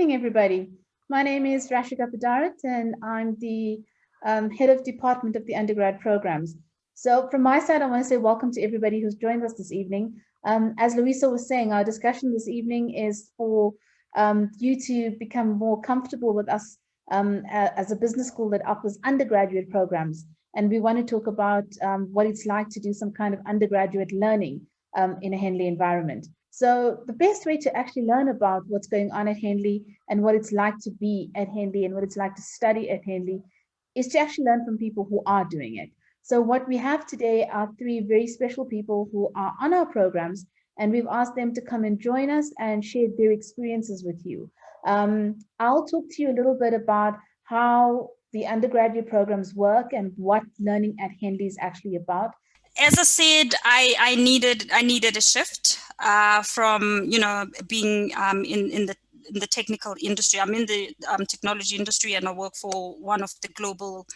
evening, everybody. My name is Rashika Padarat, and I'm the head of department of the undergrad programs. So from my side, I want to say welcome to everybody who's joined us this evening. As Loyiso was saying, our discussion this evening is for you to become more comfortable with us as a business school that offers undergraduate programs. And we want to talk about what it's like to do some kind of undergraduate learning in a Henley environment. So the best way to actually learn about what's going on at Henley and what it's like to be at Henley and what it's like to study at Henley is to actually learn from people who are doing it. So what we have today are three very special people who are on our programs, and we've asked them to come and join us and share their experiences with you. I'll talk to you a little bit about how the undergraduate programs work and what learning at Henley is actually about. As I said, I needed a shift from being in the technical industry. I'm in the technology industry, and I work for one of the global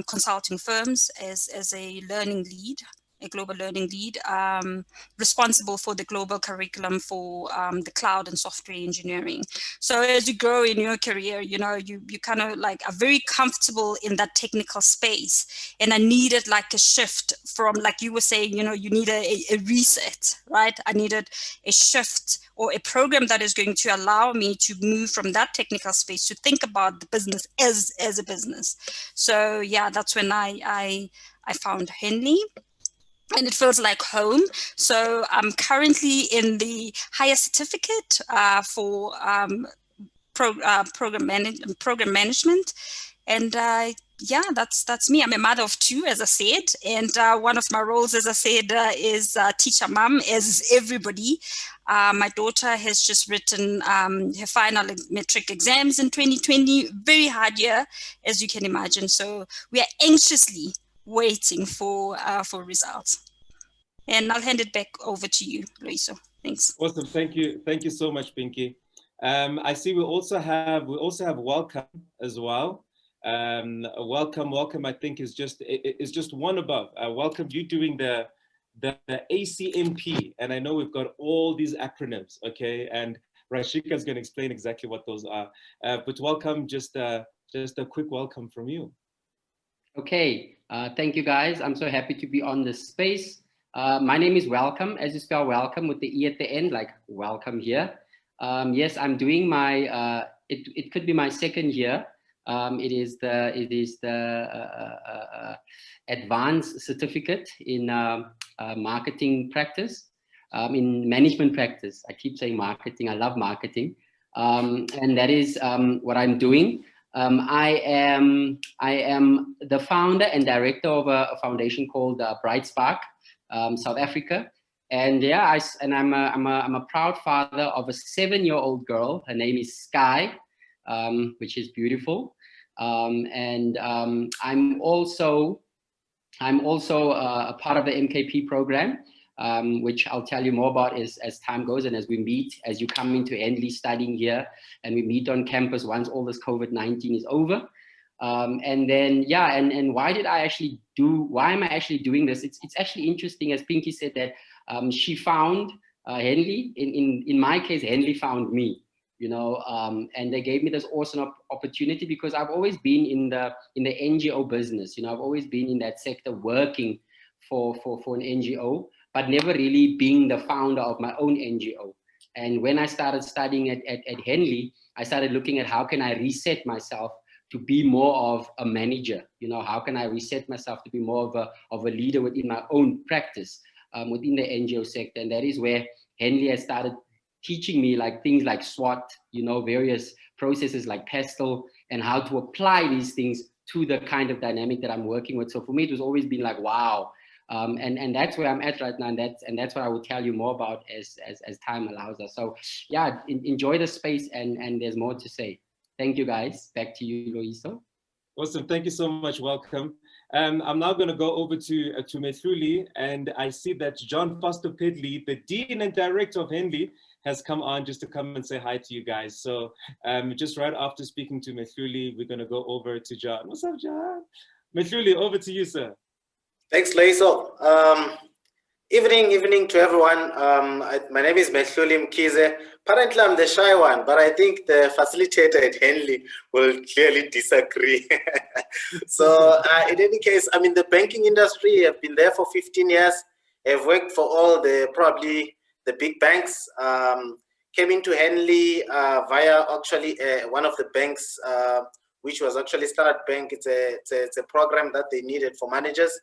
consulting firms as a learning lead. A global learning lead, responsible for the global curriculum for the cloud and software engineering. So as you grow in your career, you kind of like are very comfortable in that technical space. And I needed like a shift from, like you were saying, you need a reset, right? I needed a shift or a program that is going to allow me to move from that technical space to think about the business as a business. So yeah, that's when I found Henley. And it feels like home. So I'm currently in the higher certificate for program management. And yeah, that's me. I'm a mother of two, as I said. And one of my roles, as I said, is teacher mom, as everybody. My daughter has just written her final metric exams in 2020. Very hard year, as you can imagine. So we are anxiously waiting for results. And I'll hand it back over to you, Loyiso. Thanks. Awesome. Thank you so much, Pinky. I see we also have welcome as well. Welcome. I think is just one above. Welcome. You doing the ACMP, and I know we've got all these acronyms. Okay, and Rashika is going to explain exactly what those are. But welcome. Just a quick welcome from you. Okay, thank you guys. I'm so happy to be on this space. My name is Welcome, as you spell welcome with the E at the end, like welcome here. Yes, I'm doing my, it could be my second year. It is the advanced certificate in marketing practice, in management practice. I keep saying marketing, I love marketing. And that is what I'm doing. I am the founder and director of a foundation called Bright Spark, South Africa, and yeah, I'm a proud father of a 7-year-old girl. Her name is Sky, which is beautiful, and I'm also a part of the MKP program, which I'll tell you more about as time goes and as we meet, as you come into Henley studying here, and we meet on campus once all this COVID-19 is over. And then, yeah, and why am I actually doing this? It's actually interesting, as Pinky said, that she found Henley. In my case, Henley found me, and they gave me this awesome opportunity because I've always been in the NGO business. I've always been in that sector working for an NGO, but never really being the founder of my own NGO. And when I started studying at Henley, I started looking at how can I reset myself to be more of a manager. How can I reset myself to be more of a leader within my own practice, within the NGO sector. And that is where Henley has started teaching me like things like SWOT, various processes like PESTLE, and how to apply these things to the kind of dynamic that I'm working with. So for me, it was always been like, wow. And that's where I'm at right now. And that's what I will tell you more about as time allows us. So yeah, enjoy the space, and there's more to say. Thank you, guys. Back to you, Loyiso. Awesome. Thank you so much. Welcome. I'm now going to go over to Methuli, and I see that John Foster Pedley, the Dean and Director of Henley, has come on just to come and say hi to you guys. So just right after speaking to Methuli, we're going to go over to John. What's up, John? Methuli, over to you, sir. Thanks, Loyiso. Evening to everyone. My name is Mehluli Mkize. Apparently, I'm the shy one, but I think the facilitator at Henley will clearly disagree. So, in any case, I'm in the banking industry. I've been there for 15 years. I've worked for all probably the big banks. Came into Henley via actually one of the banks, which was actually Standard Bank. It's a program that they needed for managers.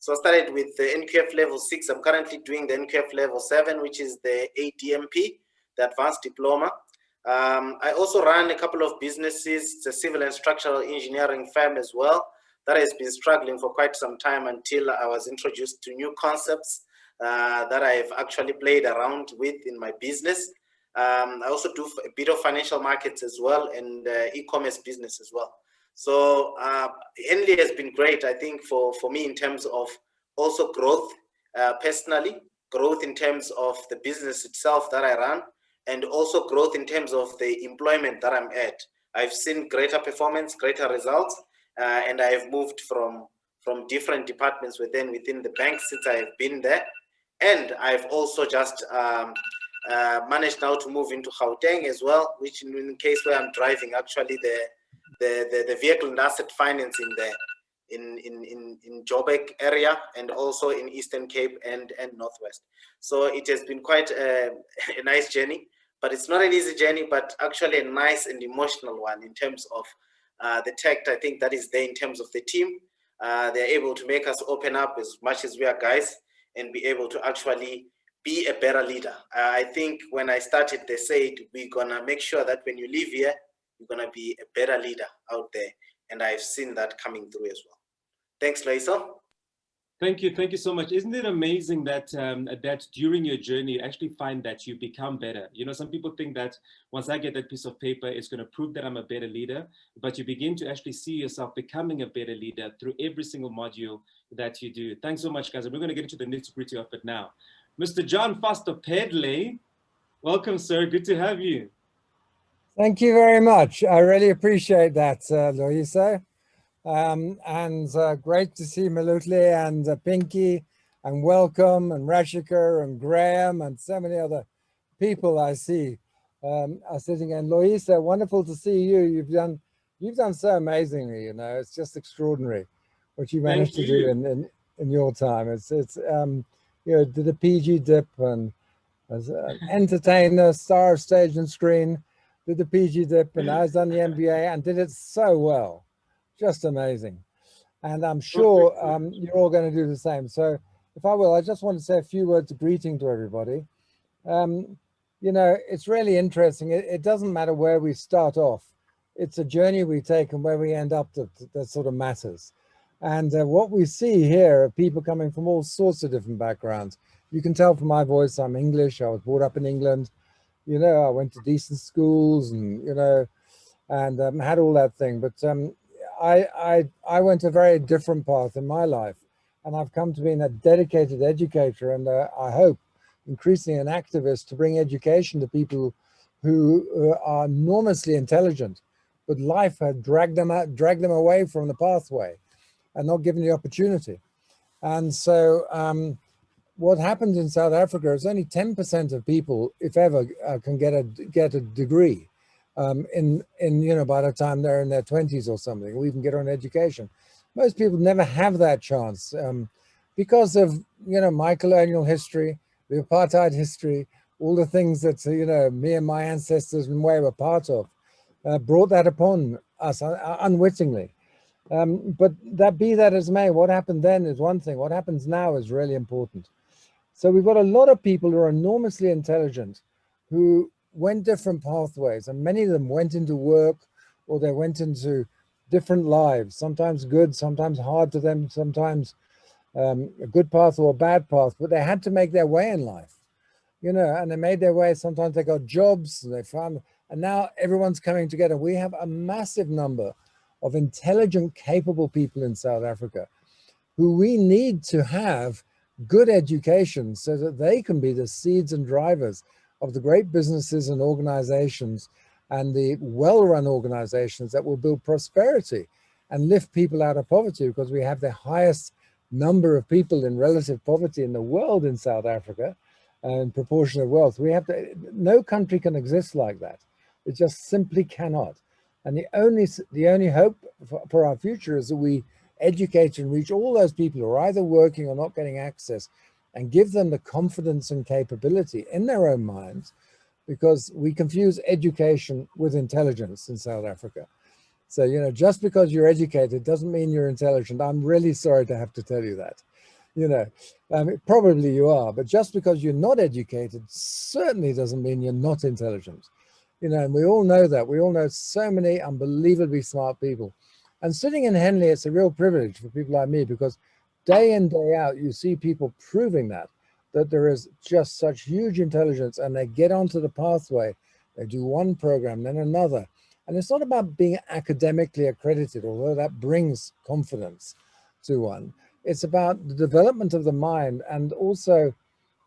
So I started with the NQF level 6. I'm currently doing the NQF level 7, which is the ADMP, the Advanced Diploma. I also run a couple of businesses. It's a civil and structural engineering firm as well that has been struggling for quite some time until I was introduced to new concepts that I've actually played around with in my business. I also do a bit of financial markets as well and e-commerce business as well. So Henley has been great, I think, for me in terms of also growth, personally, growth in terms of the business itself that I run, and also growth in terms of the employment that I'm at. I've seen greater performance, greater results, and I've moved from different departments within the bank since I've been there. And I've also just managed now to move into Gauteng as well, which in case where I'm driving actually the vehicle and asset finance in Joburg area and also in Eastern Cape and Northwest. So it has been quite a nice journey, but it's not an easy journey, but actually a nice and emotional one in terms of the tact, I think, that is there in terms of the team. They're able to make us open up as much as we are guys and be able to actually be a better leader. I think when I started, they said, we're gonna make sure that when you leave here, you're going to be a better leader out there. And I've seen that coming through as well. Thanks, Loyiso. Thank you so much. Isn't it amazing that that during your journey, you actually find that you become better? You know, some people think that once I get that piece of paper, it's going to prove that I'm a better leader, but you begin to actually see yourself becoming a better leader through every single module that you do. Thanks so much, guys. And we're going to get into the nitty-gritty of it now. Mr. John Foster Pedley, welcome, sir. Good to have you. Thank you very much. I really appreciate that, Loyiso. And great to see Malutli and Pinky and Welcome and Rashika and Graham and so many other people I see are sitting. And Loyiso, wonderful to see you. You've done so amazingly. You know, it's just extraordinary what you managed to do in your time. It's you know, did a PG dip and as an entertainer, star of stage and screen. Did the PG dip, and I was done the MBA and did it so well, just amazing. And I'm sure you're all going to do the same. So if I will, I just want to say a few words of greeting to everybody. You know, it's really interesting. It doesn't matter where we start off. It's a journey we take and where we end up that sort of matters. And what we see here are people coming from all sorts of different backgrounds. You can tell from my voice, I'm English. I was brought up in England. You know, I went to decent schools and, you know, and had all that thing. But I went a very different path in my life. And I've come to being a dedicated educator and I hope increasingly an activist to bring education to people who are enormously intelligent, but life had dragged them away from the pathway and not given the opportunity. And so, what happens in South Africa is only 10% of people, if ever, can get a degree in you know, by the time they're in their 20s or something, or even get on education. Most people never have that chance because of, you know, my colonial history, the apartheid history, all the things that, you know, me and my ancestors and we were part of, brought that upon us unwittingly. But be that as may, what happened then is one thing. What happens now is really important. So we've got a lot of people who are enormously intelligent who went different pathways, and many of them went into work or they went into different lives, sometimes good, sometimes hard to them, sometimes a good path or a bad path, but they had to make their way in life, you know, and they made their way. Sometimes they got jobs and they found, and now everyone's coming together. We have a massive number of intelligent, capable people in South Africa who we need to have good education so that they can be the seeds and drivers of the great businesses and organizations and the well-run organizations that will build prosperity and lift people out of poverty, because we have the highest number of people in relative poverty in the world in South Africa and proportion of wealth. We have to, no country can exist like that. It just simply cannot. And the only hope for our future is that we educate and reach all those people who are either working or not getting access, and give them the confidence and capability in their own minds, because we confuse education with intelligence in South Africa. So, you know, just because you're educated doesn't mean you're intelligent. I'm really sorry to have to tell you that. You know, probably you are, but just because you're not educated certainly doesn't mean you're not intelligent. You know, and we all know that. We all know so many unbelievably smart people. And sitting in Henley, it's a real privilege for people like me, because day in, day out, you see people proving that there is just such huge intelligence, and they get onto the pathway. They do one program, then another. And it's not about being academically accredited, although that brings confidence to one. It's about the development of the mind, and also,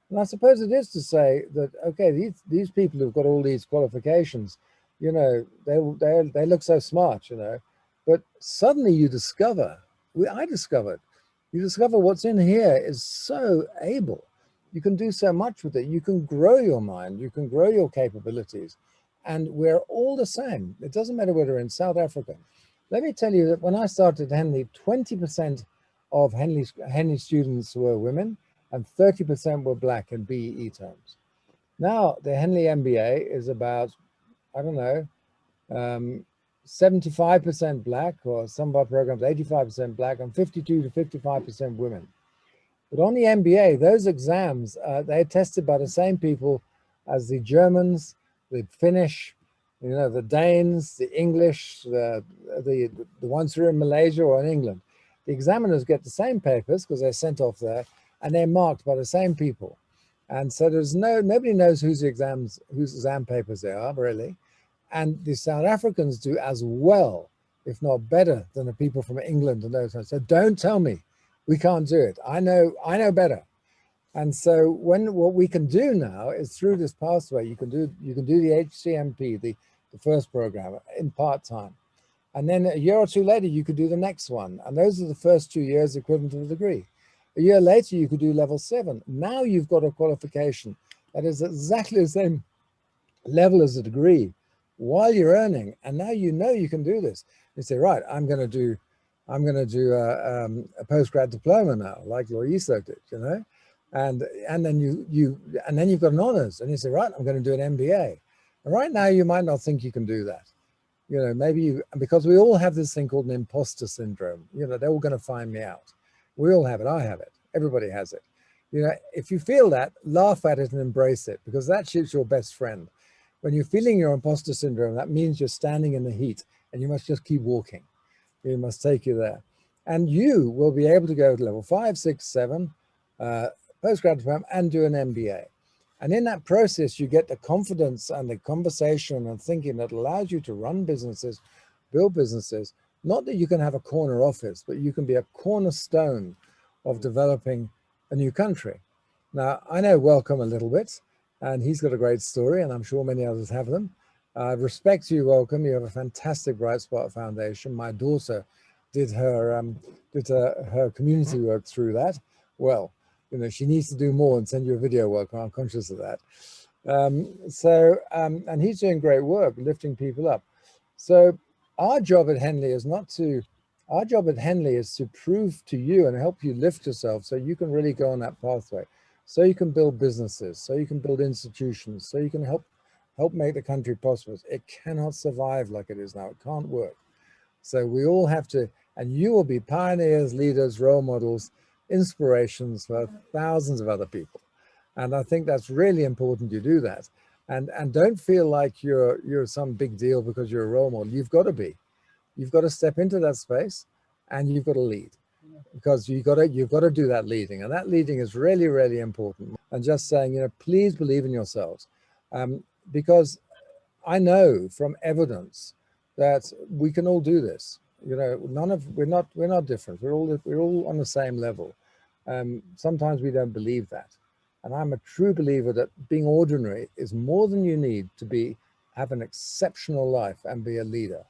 and I suppose it is to say that, okay, these people who've got all these qualifications, you know, they look so smart, you know, but suddenly you discover, I discovered, you discover what's in here is so able. You can do so much with it. You can grow your mind, you can grow your capabilities, and we're all the same. It doesn't matter whether we're in South Africa. Let me tell you that when I started Henley, 20% of Henley students were women, and 30% were Black in BEE terms. Now, the Henley MBA is about, I don't know, 75% Black, or some of our programs, 85% Black, and 52 to 55% women. But on the MBA, those exams, they're tested by the same people as the Germans, the Finnish, you know, the Danes, the English, the ones who are in Malaysia or in England. The examiners get the same papers because they're sent off there, and they're marked by the same people. And so there's nobody knows whose exam papers they are, really. And the South Africans do as well, if not better, than the people from England and those ones. So don't tell me we can't do it. I know better. And so what we can do now is, through this pathway, you can do the HCMP, the first program, in part-time. And then a year or two later, you could do the next one. And those are the first 2 years equivalent to the degree. A year later, you could do level 7. Now you've got a qualification that is exactly the same level as a degree while you're earning. And now you know you can do this. You say, right, I'm going to do a postgrad diploma now, like Loyiso did, you know, and then you've got an honors, and you say, right, I'm going to do an MBA. And right now you might not think you can do that. You know, maybe because we all have this thing called an imposter syndrome. You know, they're all going to find me out. We all have it. I have it. Everybody has it. You know, if you feel that, laugh at it and embrace it, because that's your best friend. When you're feeling your imposter syndrome, that means you're standing in the heat, and you must just keep walking. It must take you there. And you will be able to go to level 5, 6, 7, postgrad diploma, and do an MBA. And in that process, you get the confidence and the conversation and thinking that allows you to run businesses, build businesses. Not that you can have a corner office, but you can be a cornerstone of developing a new country. Now, I know Wellcome a little bit, and he's got a great story, and I'm sure many others have them. Respect to you, Wellcome. You have a fantastic Bright Spot Foundation. My daughter did her community work through that. Well, you know, she needs to do more and send you a video, Wellcome. I'm conscious of that. And he's doing great work, lifting people up. So our job at Henley is to prove to you and help you lift yourself so you can really go on that pathway, so you can build businesses, so you can build institutions, so you can help make the country prosperous. It cannot survive like it is now. It can't work. So we all have to, and you will be pioneers, leaders, role models, inspirations for thousands of other people. And I think that's really important you do that. And don't feel like you're some big deal because you're a role model. You've got to be. You've got to step into that space, and you've got to lead, because you've got to do that leading, and that leading is really, really important. And just saying, you know, please believe in yourselves, because I know from evidence that we can all do this. You know, we're not different. We're all on the same level. Sometimes we don't believe that, and I'm a true believer that being ordinary is more than you need to have an exceptional life and be a leader.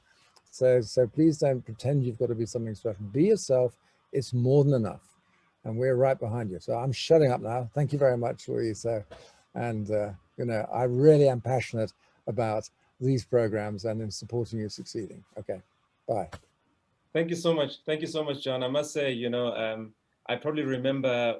So please don't pretend you've got to be something special. Be yourself. It's more than enough. and we're right behind you. So I'm shutting up now. Thank you very much, Loyiso. And, you know, I really am passionate about these programs and in supporting you succeeding. Okay, bye. Thank you so much. Thank you so much, John. I must say, you know, I probably remember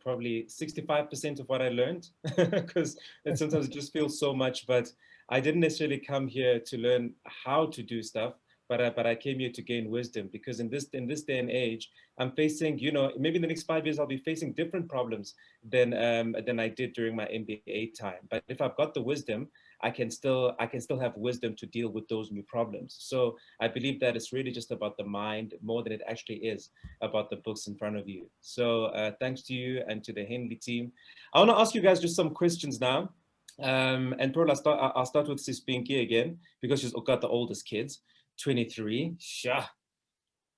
probably 65% of what I learned, because sometimes it just feels so much, but I didn't necessarily come here to learn how to do stuff, but I came here to gain wisdom, because in this day and age, I'm facing, you know, maybe in the next 5 years, I'll be facing different problems than I did during my MBA time. But if I've got the wisdom, I can still have wisdom to deal with those new problems. So I believe that it's really just about the mind more than it actually is about the books in front of you. So thanks to you and to the Henley team. I want to ask you guys just some questions now. And probably I'll start with Sis Pinky again, because she's got the oldest kids, 23. Sure.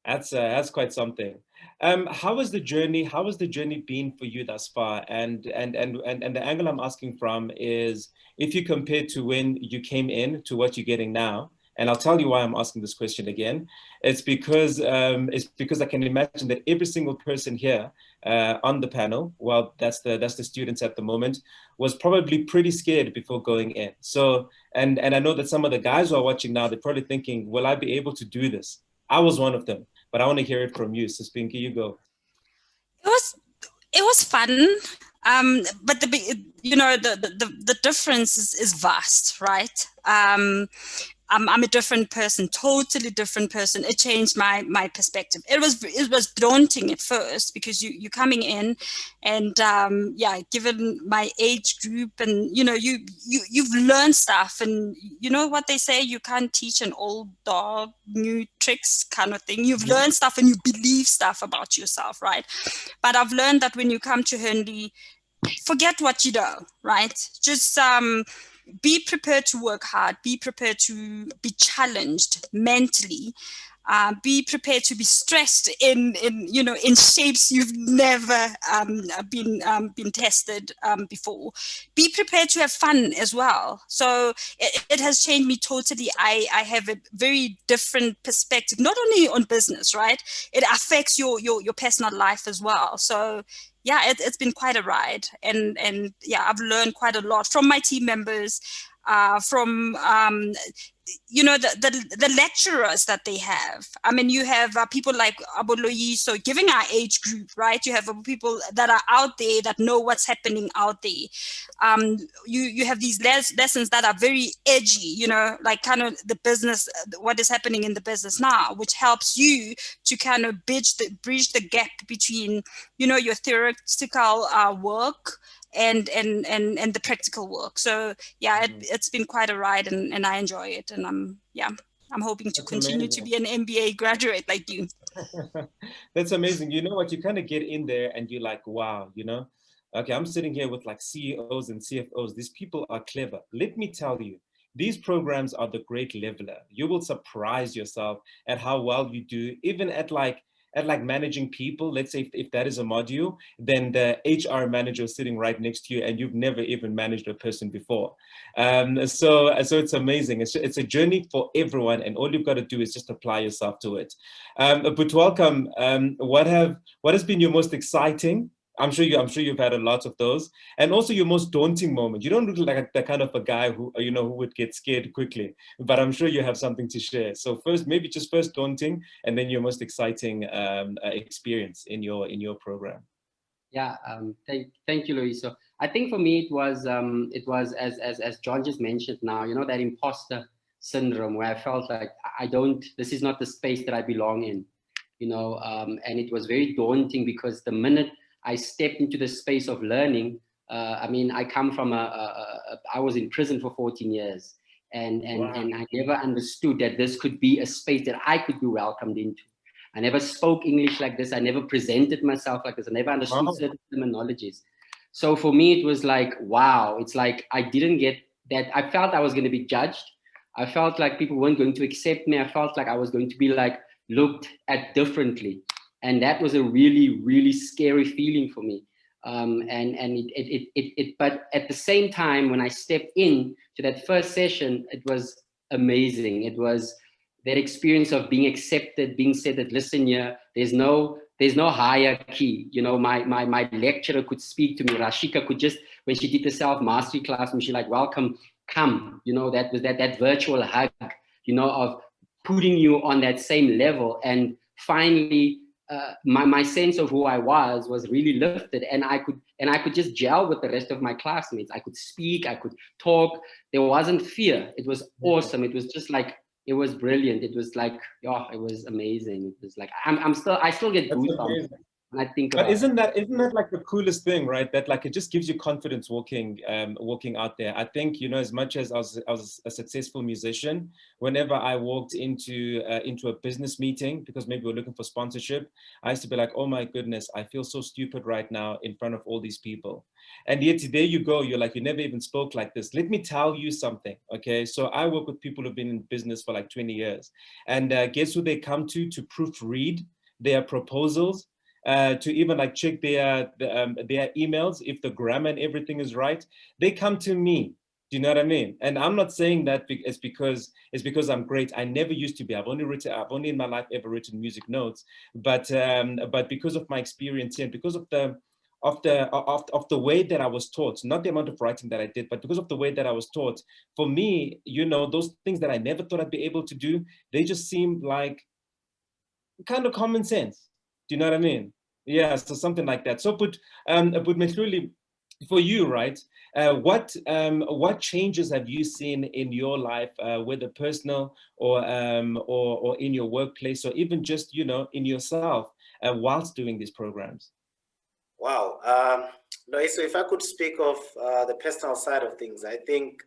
That's quite something. How was the journey? How has the journey been for you thus far? And the angle I'm asking from is, if you compare to when you came in to what you're getting now, and I'll tell you why I'm asking this question again. It's because I can imagine that every single person here on the panel, well, that's the students at the moment, was probably pretty scared before going in. So, and I know that some of the guys who are watching now, they're probably thinking, will I be able to do this? I was one of them, but I want to hear it from you. So Pinky, you go. It was fun. But the difference is vast, right? I'm a different person, totally different person. It changed my perspective. It was daunting at first, because you're coming in, and given my age group, and you know, you've learned stuff, and you know what they say, you can't teach an old dog new tricks, kind of thing. You've learned stuff and you believe stuff about yourself, right? But I've learned that when you come to Henley, forget what you know, right? Just be prepared to work hard, be prepared to be challenged mentally, be prepared to be stressed in shapes you've never been tested before. Be prepared to have fun as well. So it has changed me totally. I have a very different perspective, not only on business, right? It affects your personal life as well. So yeah, it's been quite a ride, and yeah, I've learned quite a lot from my team members, from the lecturers that they have. I mean, you have people like Loyiso giving our age group, right? You have people that are out there that know what's happening out there. You have these lessons that are very edgy, you know, like kind of the business, what is happening in the business now, which helps you to kind of bridge the gap between, you know, your theoretical work and the practical work. So yeah, it's been quite a ride, and I enjoy it, and I'm hoping to continue to be an MBA graduate like you. That's amazing. You know what, you kind of get in there and you're like, wow, you know, okay, I'm sitting here with like CEOs and CFOs. These people are clever. Let me tell you, these programs are the great leveler. You will surprise yourself at how well you do, even at managing people. Let's say if that is a module, then the HR manager is sitting right next to you and you've never even managed a person before. So it's amazing. It's a journey for everyone, and all you've got to do is just apply yourself to it. But welcome. What has been your most exciting? I'm sure you've had a lot of those, and also your most daunting moment. You don't look like the kind of a guy who would get scared quickly, but I'm sure you have something to share. So first daunting, and then your most exciting experience in your program. Yeah, thank you, Loyiso. I think for me it was as John just mentioned now, you know, that imposter syndrome, where I felt like this is not the space that I belong in, you know, and it was very daunting, because the minute I stepped into the space of learning, I mean, I come from I was in prison for 14 years, and Wow. and I never understood that this could be a space that I could be welcomed into. I never spoke English like this. I never presented myself like this. I never understood certain terminologies. So for me, it was like, wow, it's like I didn't get that. I felt I was going to be judged. I felt like people weren't going to accept me. I felt like I was going to be like looked at differently. And that was a really, really scary feeling for me. But at the same time, when I stepped in to that first session, it was amazing. It was that experience of being accepted, being said that, listen, there's no there's no hierarchy. You know, my lecturer could speak to me. Rashika could just, when she did the self-mastery class, and she like, welcome, come. You know, that was that virtual hug, you know, of putting you on that same level. And finally, my sense of who I was really lifted, and I could just gel with the rest of my classmates. I could speak, I could talk. There wasn't fear. It was awesome. It was just like, it was brilliant. It was like, oh, it was amazing. It was like, I still get goosebumps when I think about it. But isn't that like the coolest thing, right? That like, it just gives you confidence walking out there. I think, you know, as much as I was a successful musician, whenever I walked into a business meeting, because maybe we're looking for sponsorship, I used to be like, oh my goodness, I feel so stupid right now in front of all these people. And yet there you go, you're like, you never even spoke like this. Let me tell you something, okay? So I work with people who've been in business for like 20 years. And guess who they come to proofread their proposals, to even like check their emails, if the grammar and everything is right. They come to me. Do you know what I mean? And I'm not saying that it's because I'm great. I never used to be. I've only in my life ever written music notes, but because of my experience here, and because of the way that I was taught, not the amount of writing that I did, but because of the way that I was taught, for me, you know, those things that I never thought I'd be able to do, they just seemed like kind of common sense. Do you know what I mean? Yeah, so something like that. So, but Mehluli, for you, right? What changes have you seen in your life, whether personal or in your workplace, or even just, you know, in yourself, whilst doing these programs? Wow. So if I could speak of the personal side of things, I think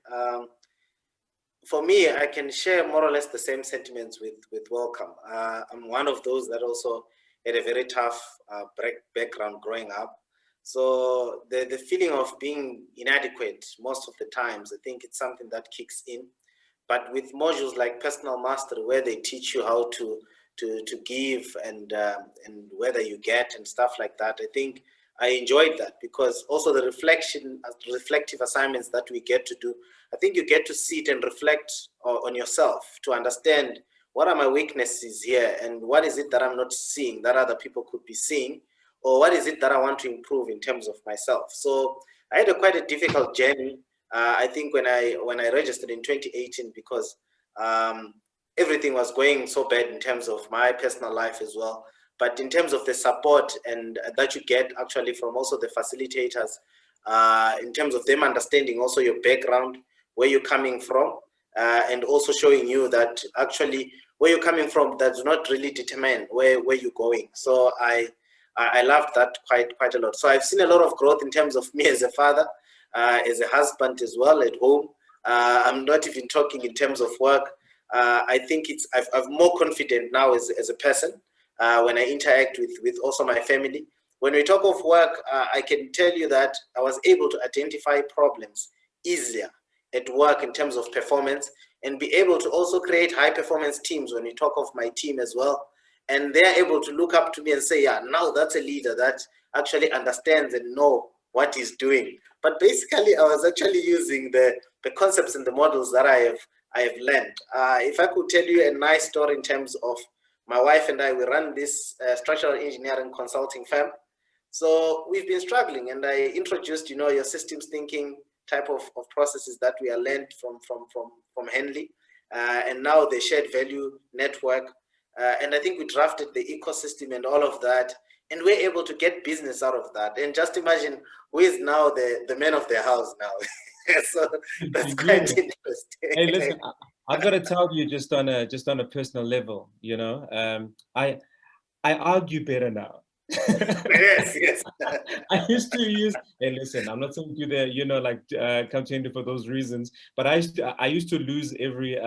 for me, I can share more or less the same sentiments with Welcome. I'm one of those that also had a very tough background growing up. So the feeling of being inadequate most of the times, I think it's something that kicks in. But with modules like Personal Mastery, where they teach you how to give and whether you get and stuff like that, I think I enjoyed that, because also the reflective assignments that we get to do, I think you get to sit and reflect on yourself to understand what are my weaknesses here and what is it that I'm not seeing that other people could be seeing, or what is it that I want to improve in terms of myself. So I had quite a difficult journey. I think when I registered in 2018, because everything was going so bad in terms of my personal life as well. But in terms of the support and that you get actually from also the facilitators, in terms of them understanding also your background, where you're coming from, and also showing you that actually where you're coming from does not really determine where you're going. So I loved that quite a lot. So I've seen a lot of growth in terms of me as a father, as a husband as well at home. I'm not even talking in terms of work. I think I'm more confident now as a person when I interact with also my family. When we talk of work, I can tell you that I was able to identify problems easier at work in terms of performance, and be able to also create high performance teams when we talk of my team as well. And they're able to look up to me and say, yeah, now that's a leader that actually understands and know what he's doing. But basically, I was actually using the concepts and the models that I have learned. If I could tell you a nice story in terms of my wife and I, we run this structural engineering consulting firm. So we've been struggling, and I introduced, you know, your systems thinking type of processes that we are learned from Henley, and now the shared value network. And I think we drafted the ecosystem and all of that, and we're able to get business out of that. And just imagine who is now the man of the house now. So that's quite interesting. Hey, listen, I've got to tell you, just on a personal level, you know, I argue better now. Yes. I used to use, hey, listen, I'm not saying you there, you know, like come to India for those reasons, but I used to lose every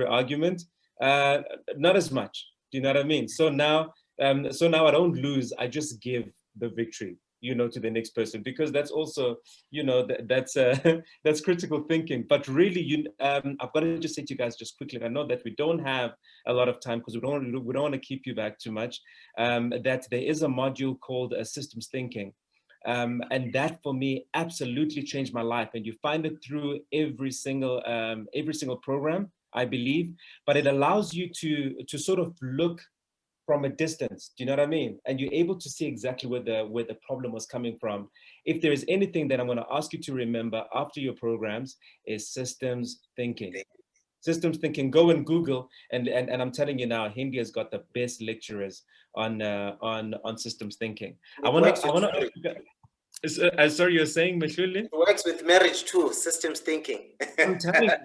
argument, not as much. Do you know what I mean? So now I don't lose. I just give the victory, you know, to the next person, because that's also, you know, that's critical thinking. But really, I've got to just say to you guys just quickly, I know that we don't have a lot of time because we don't want to keep you back too much, that there is a module called systems thinking. And that for me absolutely changed my life. And you find it through every single program, I believe, but it allows you to sort of look from a distance. Do you know what I mean? And you're able to see exactly where the problem was coming from. If there is anything that I'm going to ask you to remember after your programs, is systems thinking. Systems thinking. Go and Google, and I'm telling you now, Hindi has got the best lecturers on systems thinking. I want to. Sorry, you're saying, Mashuli? It works with marriage too. Systems thinking. I'm telling you.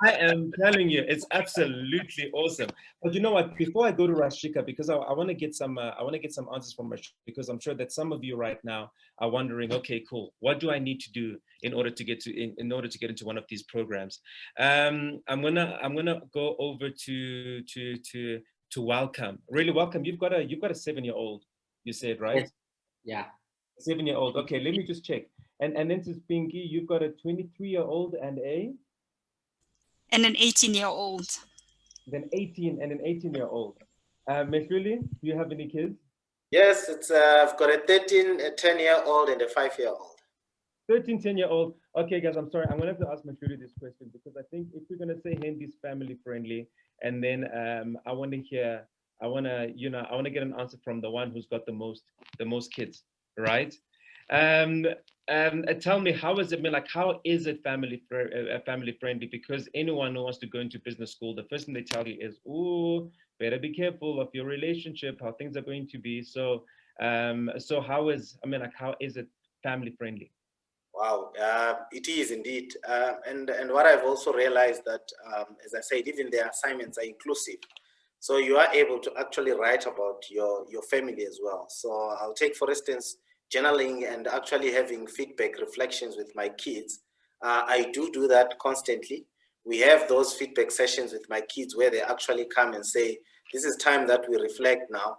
I am telling you, it's absolutely awesome. But you know what? Before I go to Rashika, because I want to get some answers from Rashika, because I'm sure that some of you right now are wondering, okay, cool, what do I need to do in order to get into one of these programs? I'm gonna go over to Welcome. Really, Welcome. You've got a 7-year-old. You said, right? Yeah. 7-year-old. Okay, let me just check. And then to Pinky, you've got a 23-year-old and an 18-year-old. Then 18 and an 18-year-old. Ms. Lily, do you have any kids? Yes, it's I've got a 13, a 10-year-old, and a 5-year-old. 13, 10-year-old. Okay, guys, I'm sorry. I'm gonna have to ask Ms. Lily this question, because I think if we're gonna say Henley's family friendly, and then I want to get an answer from the one who's got the most kids, right? Tell me, how is it? Like, how is it family friendly? Because anyone who wants to go into business school, the first thing they tell you is, "Oh, better be careful of your relationship, how things are going to be." So, how is it family friendly? Wow, it is indeed, and what I've also realized that, as I said, even the assignments are inclusive, so you are able to actually write about your family as well. So I'll take, for instance, journaling and actually having feedback reflections with my kids. I do that constantly. We have those feedback sessions with my kids where they actually come and say, this is time that we reflect now,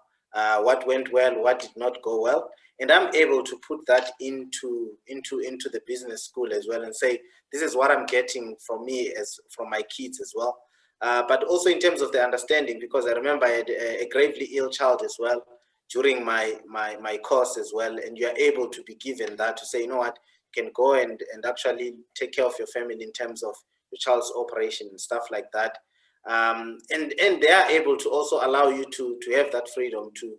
what went well, what did not go well. And I'm able to put that into the business school as well and say, this is what I'm getting from my kids as well. But also in terms of the understanding, because I remember I had a gravely ill child as well during my course as well, and you're able to be given that to say, you know what, you can go and actually take care of your family in terms of your child's operation and stuff like that. And they are able to also allow you to have that freedom to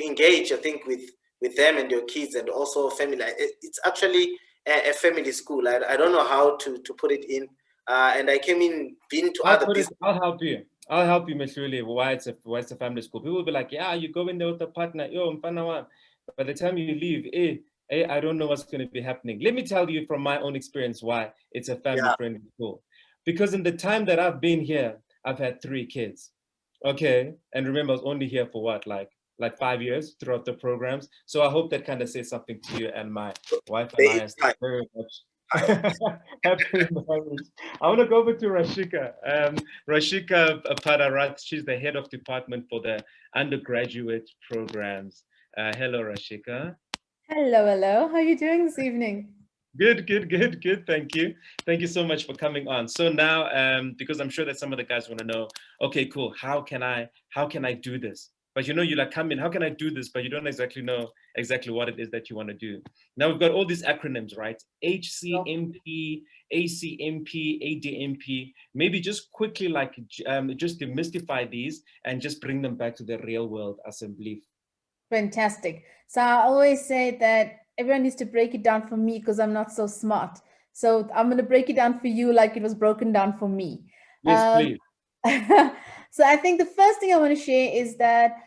engage, I think, with them and your kids, and also family. It's actually a family school. I don't know how to put it in. And I came in, been to other business. I'll help you. I'll help you, Ms. Shirley, why it's a family school. People will be like, yeah, you go in there with a partner, yo, Mpanawa. By the time you leave, I don't know what's going to be happening. Let me tell you from my own experience why it's a family-friendly school. Because in the time that I've been here, I've had 3 kids. Okay, and remember, I was only here for what, like 5 years throughout the programs. So I hope that kind of says something to you, and my wife and I are very much happy marriage. I want to go over to Rashika. Rashika Padarat, she's the head of department for the undergraduate programs. Hello, Rashika. Hello. How are you doing this evening? Good. Thank you. Thank you so much for coming on. So now, because I'm sure that some of the guys want to know, okay, cool. How can I do this? But you like come in, how can I do this? But you don't exactly know what it is that you want to do. Now we've got all these acronyms, right? HCMP, ACMP, ADMP. Maybe just quickly, just demystify these and just bring them back to the real world assembly. Fantastic. So I always say that everyone needs to break it down for me because I'm not so smart. So I'm going to break it down for you like it was broken down for me. Yes, please. So I think the first thing I want to share is that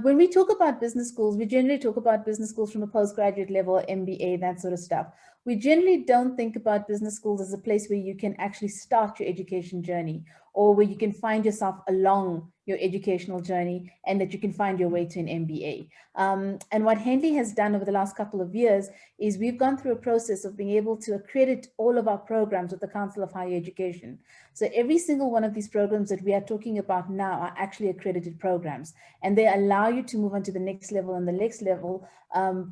when we talk about business schools, we generally talk about business schools from a postgraduate level, MBA, that sort of stuff. We generally don't think about business schools as a place where you can actually start your education journey, or where you can find yourself along your educational journey and that you can find your way to an MBA. And what Henley has done over the last couple of years is we've gone through a process of being able to accredit all of our programs with the Council of Higher Education. So every single one of these programs that we are talking about now are actually accredited programs, and they allow you to move on to the next level and the next level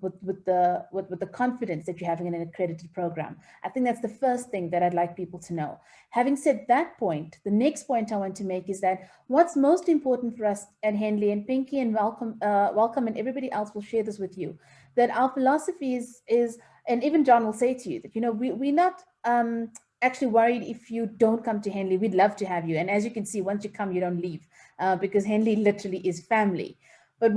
with the confidence that you're having in an accredited program. I think that's the first thing that I'd like people to know. Having said that point, the next point I want to make is that what's most important for us at Henley, and Pinky and Welcome and everybody else will share this with you, that our philosophy is, and even John will say to you that, we're not actually worried if you don't come to Henley. We'd love to have you. And as you can see, once you come, you don't leave. because Henley literally is family. But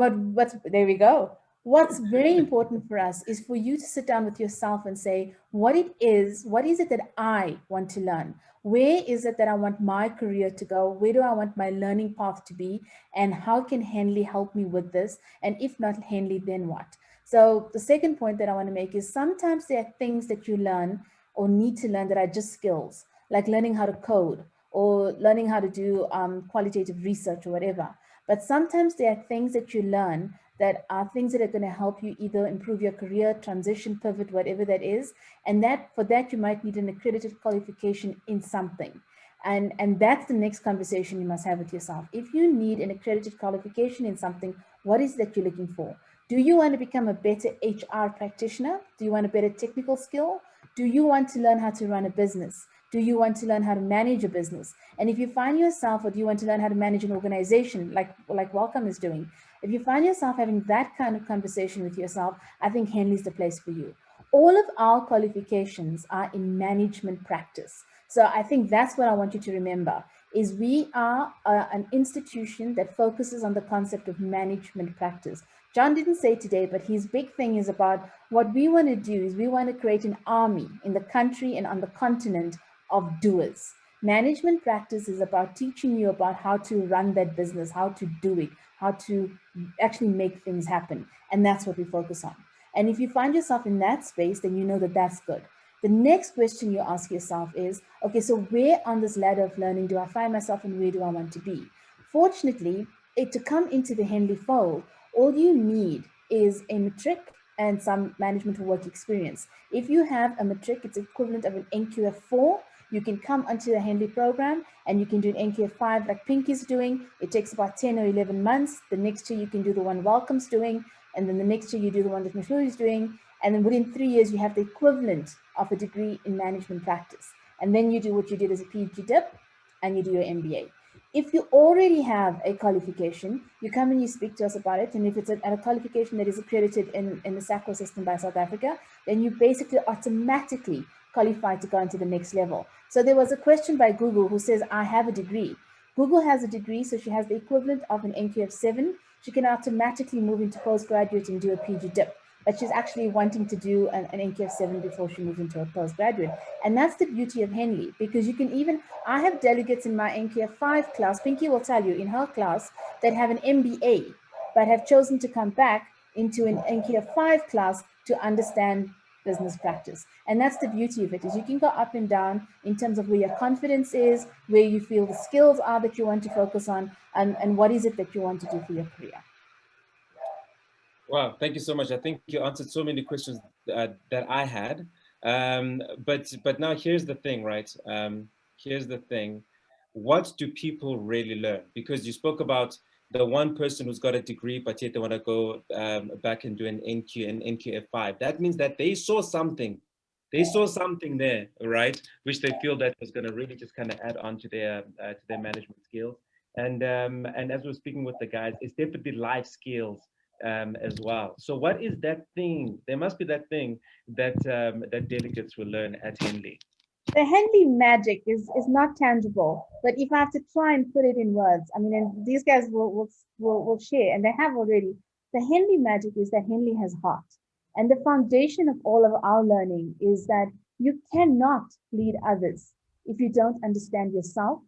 there we go. What's very important for us is for you to sit down with yourself and say, what is it that I want to learn? Where is it that I want my career to go? Where do I want my learning path to be? And how can Henley help me with this? And if not Henley, then what? So the second point that I want to make is sometimes there are things that you learn or need to learn that are just skills, like learning how to code or learning how to do qualitative research or whatever. But sometimes there are things that you learn that are things that are going to help you either improve your career, transition, pivot, whatever that is. And for that, you might need an accredited qualification in something. And that's the next conversation you must have with yourself. If you need an accredited qualification in something, what is that you're looking for? Do you want to become a better HR practitioner? Do you want a better technical skill? Do you want to learn how to run a business? Do you want to learn how to manage a business? And if you find yourself, or do you want to learn how to manage an organization like Welcome is doing? If you find yourself having that kind of conversation with yourself, I think Henley's the place for you. All of our qualifications are in management practice. So I think that's what I want you to remember, is we are an institution that focuses on the concept of management practice. John didn't say today, but his big thing is about what we want to do is we want to create an army in the country and on the continent of doers. Management practice is about teaching you about how to run that business, how to do it, how to actually make things happen. And that's what we focus on. And if you find yourself in that space, then you know that that's good. The next question you ask yourself is, okay, so where on this ladder of learning do I find myself and where do I want to be? Fortunately, to come into the Henley fold, all you need is a matric and some management work experience. If you have a matric, it's equivalent of an NQF 4. You can come onto the Henley program and you can do an NQF 5 like Pinky's doing. It takes about 10 or 11 months. The next year you can do the one Welcome's doing. And then the next year you do the one that Mashuri's doing. And then within 3 years, you have the equivalent of a degree in management practice. And then you do what you did as a PhD dip and you do your MBA. If you already have a qualification, you come and you speak to us about it. And if it's a qualification that is accredited in the SACCO system by South Africa, then you basically automatically qualified to go into the next level. So there was a question by Google who says, I have a degree. Google has a degree, so she has the equivalent of an NQF 7. She can automatically move into postgraduate and do a PG dip. But she's actually wanting to do an NQF 7 before she moves into a postgraduate. And that's the beauty of Henley, because you can even, I have delegates in my NQF 5 class, Pinky will tell you, in her class, that have an MBA, but have chosen to come back into an NQF 5 class to understand business practice. And that's the beauty of it, is you can go up and down in terms of where your confidence is, where you feel the skills are that you want to focus on, and what is it that you want to do for your career. Wow, thank you so much. I think you answered so many questions that I had. But now here's the thing, right? Here's the thing. What do people really learn? Because you spoke about the one person who's got a degree, but yet they want to go back and do an NQF 5. That means that they saw something. They saw something there, right? Which they feel that was going to really just kind of add on to their management skills. And as we're speaking with the guys, it's definitely life skills as well. So what is that thing? There must be that thing that that delegates will learn at Henley. The Henley magic is not tangible, but if I have to try and put it in words, I mean, and these guys will share, and they have already. The Henley magic is that Henley has heart, and the foundation of all of our learning is that you cannot lead others if you don't understand yourself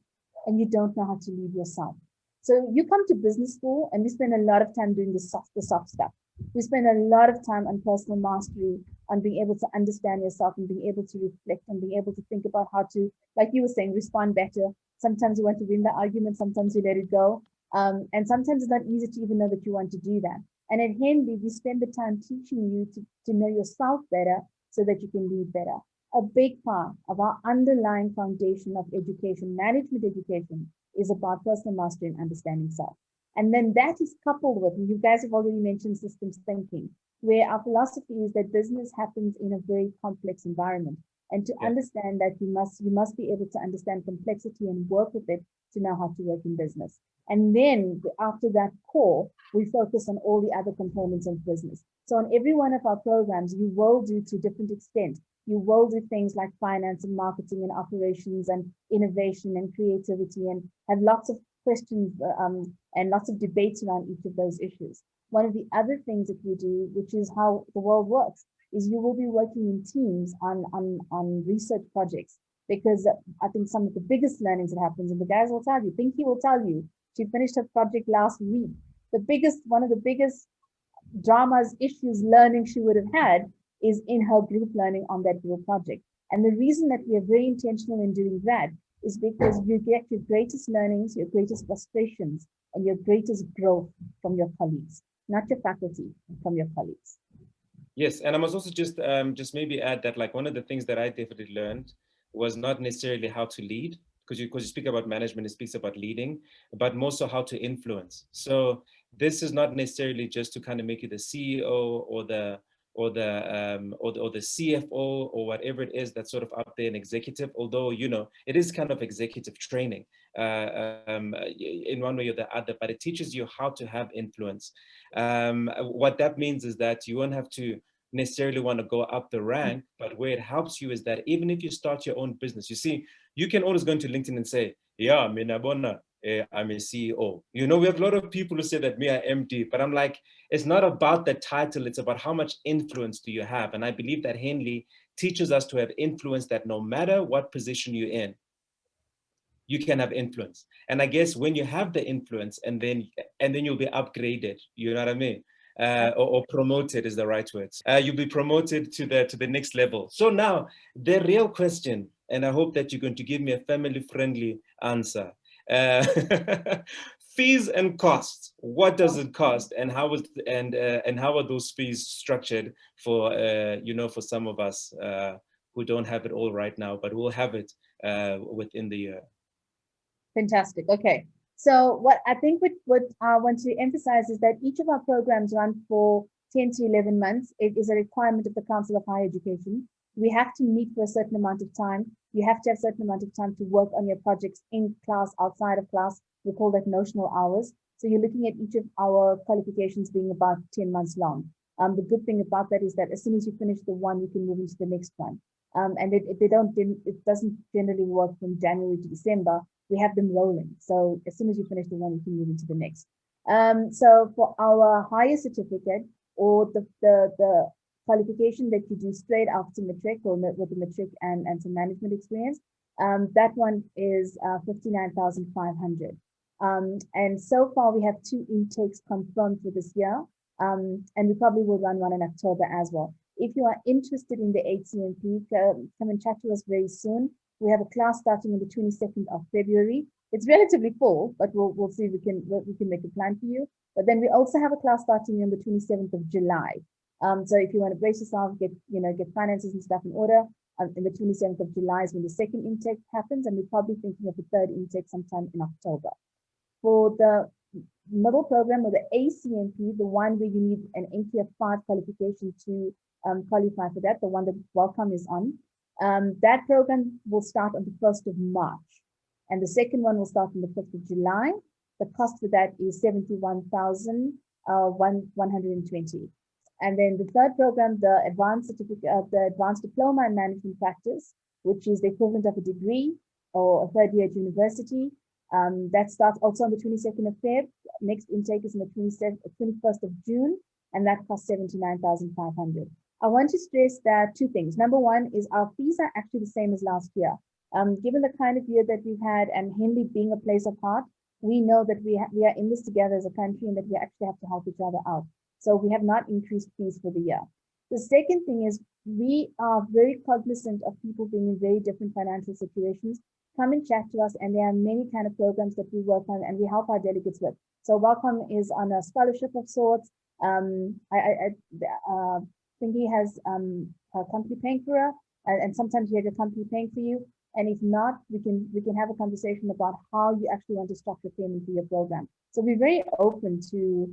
and you don't know how to lead yourself. So you come to business school and we spend a lot of time doing the soft stuff. We spend a lot of time on personal mastery, on being able to understand yourself and being able to reflect and being able to think about how to, like you were saying, respond better. Sometimes you want to win the argument, sometimes you let it go. And sometimes it's not easy to even know that you want to do that. And at Henley, we spend the time teaching you to know yourself better so that you can lead better. A big part of our underlying foundation of education, management education, is about personal mastery and understanding self. And then that is coupled with, and you guys have already mentioned systems thinking, where our philosophy is that business happens in a very complex environment. And to understand that you must be able to understand complexity and work with it to know how to work in business. And then after that core, we focus on all the other components of business. So on every one of our programs, you will do to different extent. You will do things like finance and marketing and operations and innovation and creativity and have lots of questions and lots of debates around each of those issues. One of the other things that we do, which is how the world works, is you will be working in teams on research projects, because I think some of the biggest learnings that happens, and the guys will tell you, Pinky will tell you, she finished her project last week. One of the biggest dramas, issues, learning she would have had is in her group learning on that group project. And the reason that we are very intentional in doing that is because you get your greatest learnings, your greatest frustrations, and your greatest growth from your colleagues, not your faculty, from your colleagues. Yes, and I must also just maybe add that, like, one of the things that I definitely learned was not necessarily how to lead, because you speak about management, it speaks about leading, but more so how to influence. So this is not necessarily just to kind of make you the CEO or the CFO or whatever it is that's sort of up there in executive, although, you know, it is kind of executive training in one way or the other, but it teaches you how to have influence. What that means is that you won't have to necessarily want to go up the rank, but where it helps you is that even if you start your own business, you see, you can always go into LinkedIn and say, yeah, Minabona, I'm a CEO. You know, we have a lot of people who say that me, I'm MD, but I'm like, it's not about the title, it's about how much influence do you have. And I believe that Henley teaches us to have influence, that no matter what position you're in, you can have influence. And I guess when you have the influence, and then you'll be upgraded, you know what I mean? Or promoted is the right word. You'll be promoted to the next level. So now the real question, and I hope that you're going to give me a family-friendly answer. Fees and costs. What does it cost, and how are those fees structured for for some of us who don't have it all right now, but will have it within the year? Fantastic. Okay. So what I think what I want to emphasize is that each of our programs run for 10 to 11 months. It is a requirement of the Council of Higher Education. We have to meet for a certain amount of time. You have to have a certain amount of time to work on your projects in class, outside of class. We call that notional hours. So you're looking at each of our qualifications being about 10 months long. The good thing about that is that as soon as you finish the one, you can move into the next one. And it doesn't generally work from January to December. We have them rolling. So as soon as you finish the one, you can move into the next. So for our higher certificate, or the qualification that you do straight after matric, or with the matric and some management experience, that one is 59,500. And so far we have 2 intakes confirmed for this year, and we probably will run one in October as well. If you are interested in the HCMP, come and chat to us very soon. We have a class starting on the 22nd of February. It's relatively full, but we'll see if we can make a plan for you. But then we also have a class starting on the 27th of July. So if you want to brace yourself, get finances and stuff in order, in the 27th of July is when the second intake happens, and we're probably thinking of the third intake sometime in October. For the middle program, or the ACMP, the one where you need an NQF 5 qualification to qualify for that, the one that Welcome is on, that program will start on the 1st of March, and the second one will start on the 5th of July. The cost for that is 71,120. And then the third program, the Advanced Certificate, the Advanced Diploma in Management Practice, which is the equivalent of a degree or a third year at university, that starts also on the 22nd of Feb. Next intake is on the 21st of June, and that costs 79,500. I want to stress that 2 things. Number one is our fees are actually the same as last year. Given the kind of year that we've had, and Henley being a place apart, we know that we are in this together as a country, and that we actually have to help each other out. So we have not increased fees for the year. The second thing is we are very cognizant of people being in very different financial situations. Come and chat to us, and there are many kind of programs that we work on and we help our delegates with. So Welcome is on a scholarship of sorts. I think he has a company paying for her, and sometimes you have your company paying for you. And if not, we can have a conversation about how you actually want to structure payment for your program. So we're very open to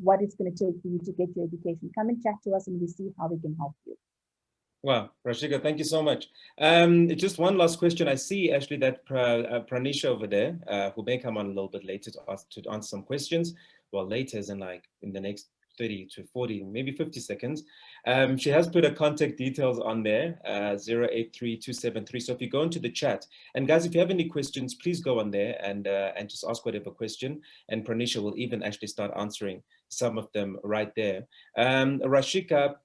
what it's going to take for you to get your education. Come and chat to us, and we see how we can help you. Wow, Rashika, thank you so much. Just one last question. I see actually that Pranisha over there, who may come on a little bit later to answer some questions. Well, later as in like in the next 30 to 40, maybe 50 seconds. She has put her contact details on there, 083273. So if you go into the chat, and guys, if you have any questions, please go on there and just ask whatever question. And Pranisha will even actually start answering some of them right there. Rashika,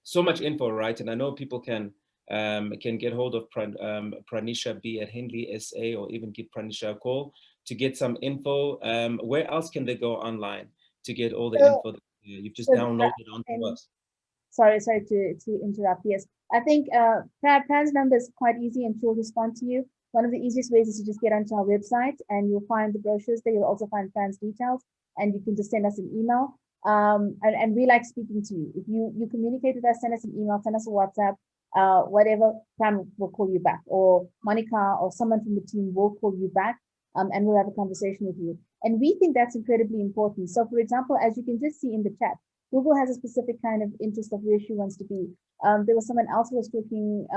so much info, right? And I know people can get hold of Pranisha B at Henley SA, or even give Pranisha a call to get some info. Where else can they go online to get all the info that you've just downloaded onto us? Sorry to interrupt. Yes, I think Pran's number is quite easy and she'll respond to you. One of the easiest ways is to just get onto our website and you'll find the brochures there. You'll also find Pran's details and you can just send us an email. And we like speaking to you. If you communicate with us, send us an email, send us a WhatsApp, whatever, Pran will call you back, or Monica or someone from the team will call you back, and we'll have a conversation with you. And we think that's incredibly important. So for example, as you can just see in the chat, Google has a specific kind of interest of where she wants to be. There was someone else who was talking,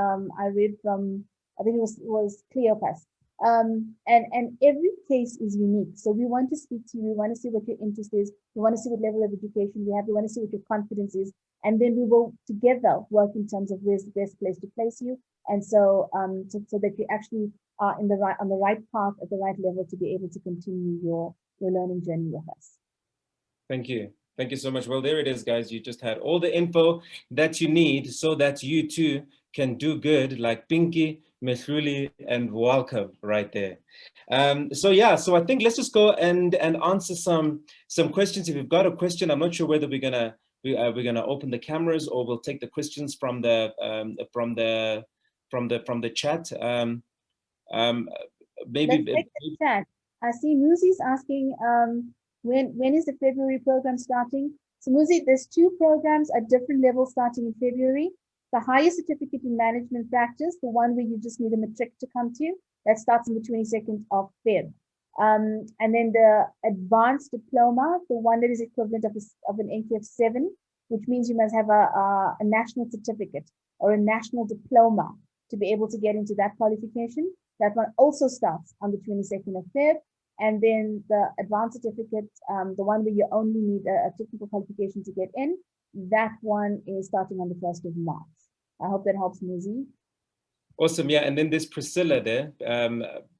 I read from, I think it was Cleopas. And every case is unique. So we want to speak to you, we want to see what your interest is, we want to see what level of education you have, we want to see what your confidence is, and then we will together work in terms of where's the best place to place you. And so so that you actually are on the right path at the right level to be able to continue your learning journey with us. Thank you. Thank you so much. Well, there it is, guys. You just had all the info that you need so that you too can do good, like Pinky, Mesruli, and welcome right there. So yeah, so I think let's just go and answer some questions. If you've got a question, I'm not sure whether we're gonna open the cameras or we'll take the questions from the chat. Maybe Let's take the chat. I see Muzi's asking, when is the February program starting? So Muzi, there's 2 programs at different levels starting in February. The higher certificate in management practice, the one where you just need a matric to come to, that starts on the 22nd of Feb. And then the advanced diploma, the one that is equivalent of an NQF 7, which means you must have a national certificate or a national diploma to be able to get into that qualification. That one also starts on the 22nd of Feb. And then the advanced certificate, the one where you only need a technical qualification to get in, that one is starting on the 1st of March. I hope that helps, Muzi. Awesome, yeah. And then there's Priscilla there.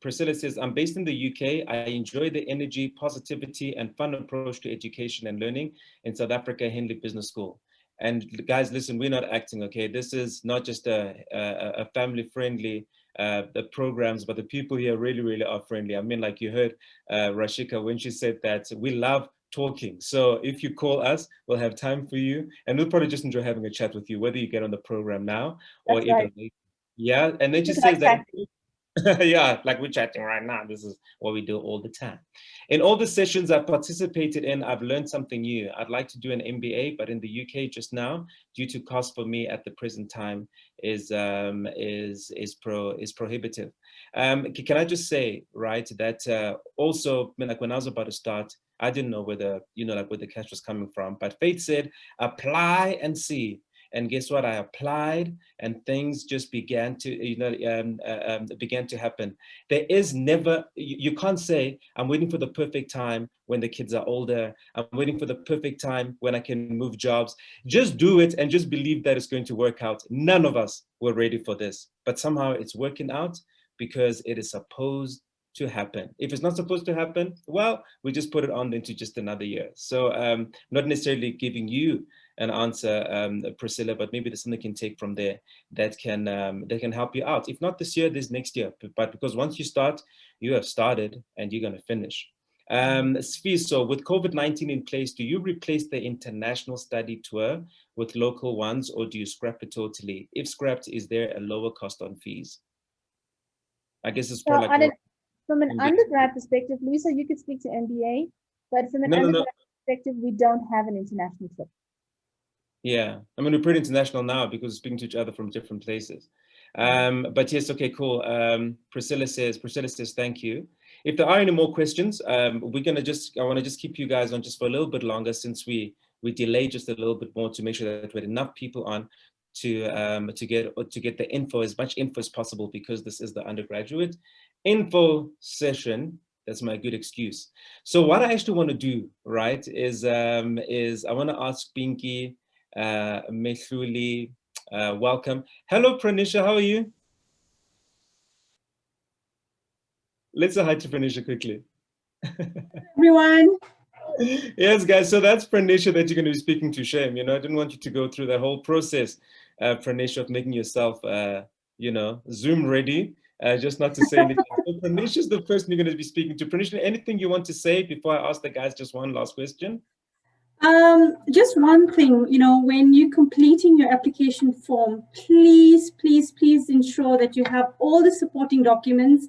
Priscilla says, I'm based in the UK. I enjoy the energy, positivity, and fun approach to education and learning in South Africa, Henley Business School. And guys, listen, we're not acting, okay? This is not just a family-friendly the programs, but the people here really, really are friendly. I mean, like you heard Rashika when she said that we love talking. So if you call us, we'll have time for you, and we'll probably just enjoy having a chat with you, whether you get on the program now or That's even right. later. Yeah, and then she says that, yeah, like we're chatting right now. This is what we do all the time. In all the sessions I've participated in, I've learned something new. I'd like to do an MBA, but in the UK just now, due to cost for me at the present time, is prohibitive. Can I just say, right, that also, like when I was about to start, I didn't know whether, like where the cash was coming from, but Faith said, apply and see. And guess what? I applied, and things just began to, began to happen. There is never, you can't say, I'm waiting for the perfect time when the kids are older. I'm waiting for the perfect time when I can move jobs. Just do it and just believe that it's going to work out. None of us were ready for this, but somehow it's working out because it is supposed to happen. If it's not supposed to happen, well, we just put it on into just another year. So not necessarily giving you an answer, Priscilla, but maybe there's something you can take from there that can help you out. If not this year, there's next year. But because once you start, you have started and you're going to finish. So with COVID-19 in place, do you replace the international study tour with local ones, or do you scrap it totally? If scrapped, is there a lower cost on fees? I guess it's probably like from an undergrad perspective, Loyiso, you could speak to MBA, but from an undergrad perspective, we don't have an international trip. Yeah, I mean, we're pretty international now because we're speaking to each other from different places. But yes, okay, cool. Priscilla says, thank you. If there are any more questions, I want to just keep you guys on just for a little bit longer, since we delayed just a little bit more to make sure that we had enough people on to get the info, as much info as possible, because this is the undergraduate info session. That's my good excuse. So what I actually want to do, right, is I want to ask Pinky, Methuli, welcome. Hello, Pranisha, how are you? Let's say hi to Pranisha quickly. Everyone. Yes, guys, so that's Pranisha that you're going to be speaking to. Shame, I didn't want you to go through that whole process, Pranisha, of making yourself, Zoom ready, just not to say anything. So Pranisha is the person you're going to be speaking to. Pranisha, anything you want to say before I ask the guys just one last question? Just one thing, when you're completing your application form, please ensure that you have all the supporting documents.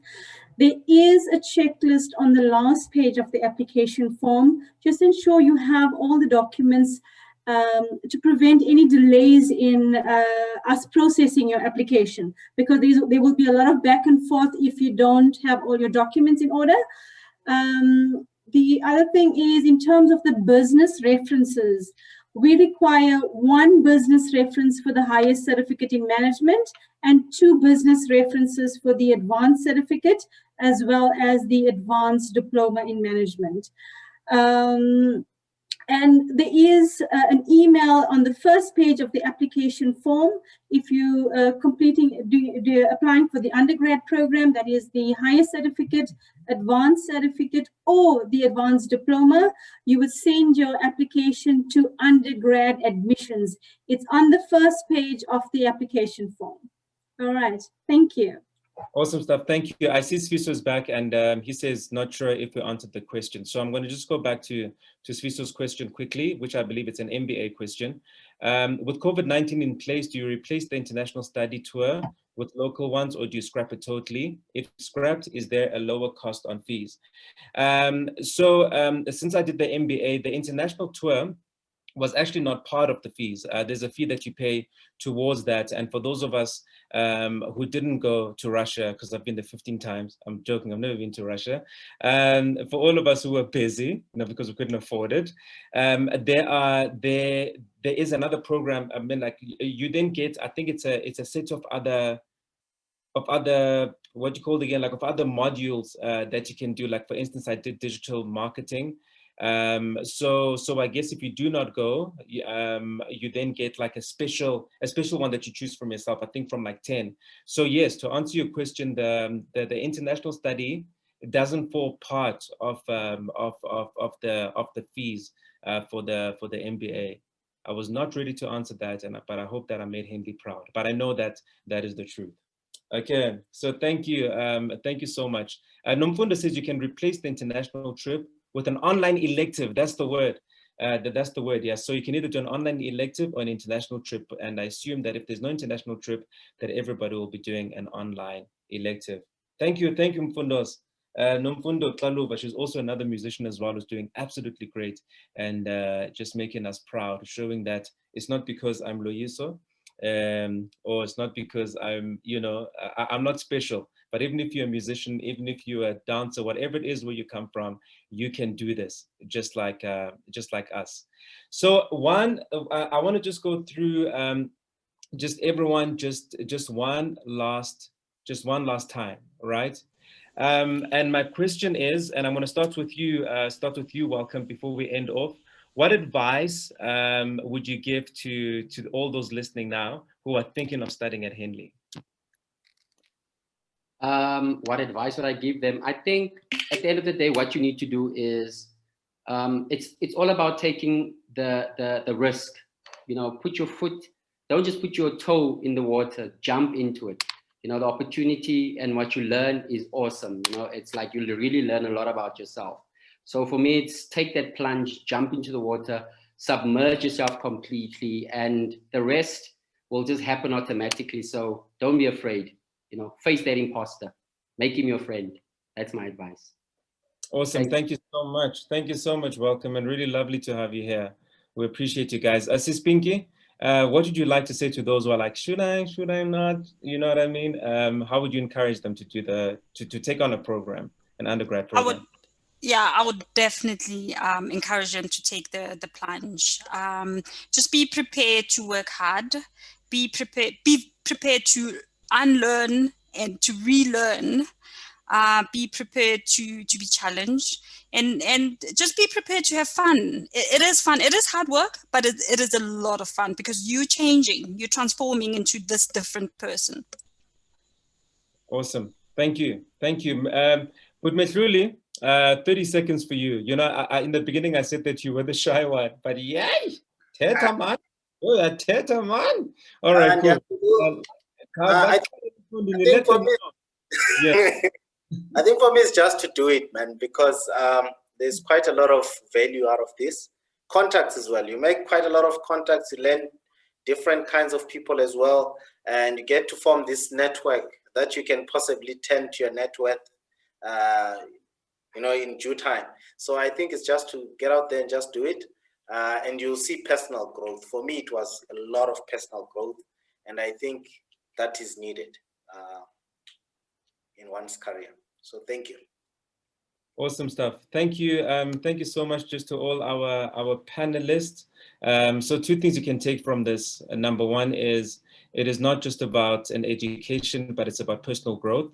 There is a checklist on the last page of the application form. Just ensure you have all the documents to prevent any delays in us processing your application, because there will be a lot of back and forth if you don't have all your documents in order. The other thing is, in terms of the business references, we require 1 business reference for the highest certificate in management and 2 business references for the advanced certificate, as well as the advanced diploma in management. And there is an email on the first page of the application form. If you applying for the undergrad program, that is the highest certificate, advanced certificate, or the advanced diploma, you would send your application to undergrad admissions. It's on the first page of the application form. All right, thank you. Awesome stuff. Thank you. I see Sviso's back, and he says, not sure if we answered the question. So I'm going to just go back to Sviso's question quickly, which I believe it's an MBA question. With COVID-19 in place, do you replace the international study tour with local ones, or do you scrap it totally? If scrapped, is there a lower cost on fees? Since I did the MBA, the international tour was actually not part of the fees. There's a fee that you pay towards that. And for those of us who didn't go to Russia, because I've been there 15 times, I'm joking, I've never been to Russia. For all of us who were busy, because we couldn't afford it, there is another program. I mean, like, you then get, I think it's a set of other, what you call it again, like of other modules that you can do. Like, for instance, I did digital marketing. So I guess if you do not go, you then get like a special one that you choose from yourself, I think from like 10. So yes, to answer your question, the international study, it doesn't fall part of the fees for the MBA. I was not ready to answer that, but I hope that I made Henley proud. But I know that is the truth. Okay, so thank you so much. Nomfundo says you can replace the international trip with an online elective. That's the word. That's the word, yeah. So you can either do an online elective or an international trip. And I assume that if there's no international trip, that everybody will be doing an online elective. Thank you, Mfundos. Nomfundo Tlaluva, she's also another musician as well, who's doing absolutely great and just making us proud, showing that it's not because I'm Loyiso, or it's not because I'm, I'm not special. But even if you're a musician, even if you're a dancer, whatever it is where you come from, you can do this just like us. So I want to just go through just everyone just one last time, right? And my question is, and I'm going to start with you, Welcome, before we end off. What advice would you give to all those listening now who are thinking of studying at Henley? What advice would I give them? I think at the end of the day, what you need to do is, it's all about taking the risk. Put your foot, don't just put your toe in the water, jump into it. The opportunity and what you learn is awesome. It's like you'll really learn a lot about yourself. So for me, it's take that plunge, jump into the water, submerge yourself completely, and the rest will just happen automatically. So don't be afraid. Face that imposter, make him your friend. That's my advice. Awesome. Thank you so much. Thank you so much. Welcome, and really lovely to have you here. We appreciate you guys. Sis Pinky, what would you like to say to those who are like, should I not? You know what I mean? How would you encourage them to do to take on a program, an undergrad program? I would definitely encourage them to take the plunge. Just be prepared to work hard. Be prepared to unlearn and to relearn be prepared to be challenged, and just be prepared to have fun. It is fun. It is hard work, but it is a lot of fun because you're changing, you're transforming into this different person. Awesome. Thank you. Thank you. But Mehluli, 30 seconds for you. You know, in the beginning, I said that you were the shy one, but yay, Teta man. Oh, yeah, Teta man. All right, cool. I think for me, yeah. I think for me, it's just to do it, man, because there's quite a lot of value out of this. Contacts as well. You make quite a lot of contacts. You learn different kinds of people as well, and you get to form this network that you can possibly turn to your net worth, you know, in due time. So I think it's just to get out there and just do it, and you'll see personal growth. For me, it was a lot of personal growth, and I think that is needed in one's career. So thank you. Awesome stuff. Thank you. Thank you so much just to all our panelists. So 2 things you can take from this. Number 1 is it is not just about an education, but it's about personal growth.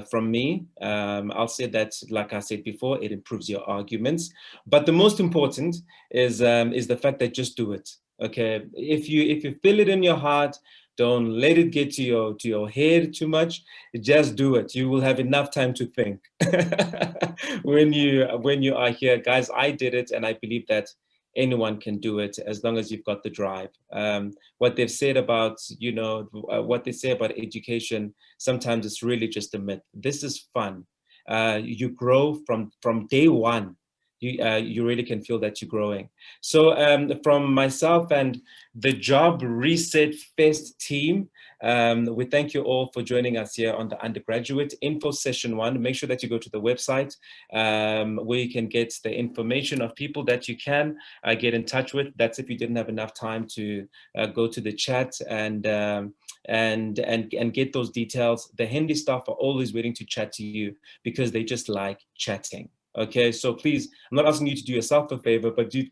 From me, I'll say that, like I said before, it improves your arguments. But the most important is the fact that just do it. Okay, if you feel it in your heart, don't let it get to your head too much. Just do it. You will have enough time to think when you are here, guys. I did it, and I believe that anyone can do it as long as you've got the drive. What they've said about, you know, what they say about education, sometimes it's really just a myth. This is fun. You grow from day one. You really can feel that you're growing. So from myself and the Job Reset Fest team, we thank you all for joining us here on the Undergraduate Info Session 1. Make sure that you go to the website where you can get the information of people that you can get in touch with. That's if you didn't have enough time to go to the chat and get those details. The Henley staff are always waiting to chat to you because they just like chatting. Okay, so please, I'm not asking you to do yourself a favor, but do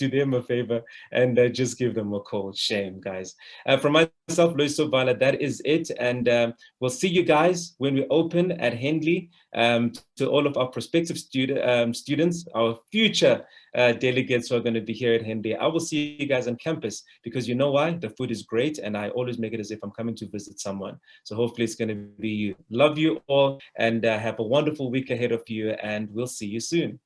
them a favor and just give them a call. Shame, guys. From myself, Loyiso Bala, that is it. And we'll see you guys when we open at Henley. To all of our prospective students, our future delegates who are going to be here at Henley, I will see you guys on campus because you know why? The food is great and I always make it as if I'm coming to visit someone. So hopefully it's going to be you. Love you all and have a wonderful week ahead of you, and we'll see you soon.